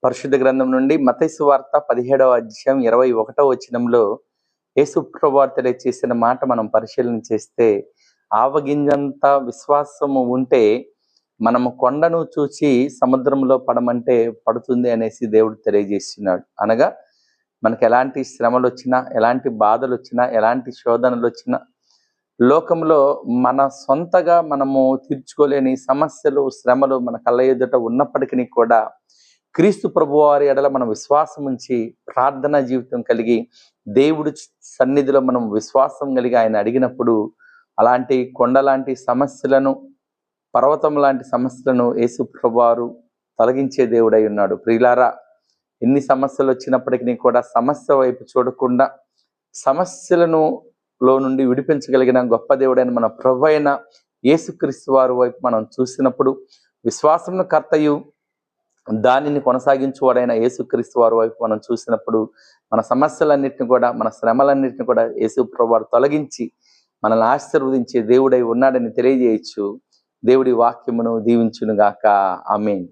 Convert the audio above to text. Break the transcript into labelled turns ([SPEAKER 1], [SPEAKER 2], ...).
[SPEAKER 1] పరిశుద్ధ గ్రంథం నుండి మత్తయి సువార్త 17వ అధ్యాయం 21వ వచనంలో యేసు ప్రభువారు తెలియజేసిన మాట మనం పరిశీలన చేస్తే, ఆవగింజంత విశ్వాసము ఉంటే మనము కొండను చూచి సముద్రంలో పడమంటే పడుతుంది అనేసి దేవుడు తెలియజేస్తున్నాడు. అనగా మనకు ఎలాంటి శ్రమలు వచ్చినా, ఎలాంటి బాధలు వచ్చినా, ఎలాంటి శోధనలు వచ్చినా, లోకంలో మన సొంతగా మనము తీర్చుకోలేని సమస్యలు, శ్రమలు మన కళ్ళ ఎదుట ఉన్నప్పటికీ కూడా క్రీస్తు ప్రభువారి ఎడల మనం విశ్వాసం ఉంచి ప్రార్థనా జీవితం కలిగి దేవుడి సన్నిధిలో మనం విశ్వాసం కలిగి ఆయన అడిగినప్పుడు అలాంటి కొండలాంటి సమస్యలను, పర్వతం లాంటి సమస్యలను యేసు ప్రభువారు తొలగించే దేవుడై ఉన్నాడు. ప్రియులారా, ఎన్ని సమస్యలు వచ్చినప్పటికీ కూడా సమస్య వైపు చూడకుండా సమస్యలను లో నుండి విడిపించగలిగిన గొప్ప దేవుడైన మన ప్రభు అయిన యేసుక్రీస్తు వారి వైపు మనం చూసినప్పుడు, విశ్వాసమును కర్తయు దానిని కొనసాగించువాడైన యేసుక్రీస్తు వారి వైపు మనం చూసినప్పుడు మన సమస్యలన్నిటిని కూడా, మన శ్రమలన్నిటిని కూడా యేసు ప్రభువారు తొలగించి మనల్ని ఆశీర్వదించే దేవుడై ఉన్నాడని తెలియజేయచ్చు. దేవుడి వాక్యమును దీవించును గాక. ఆమేన్.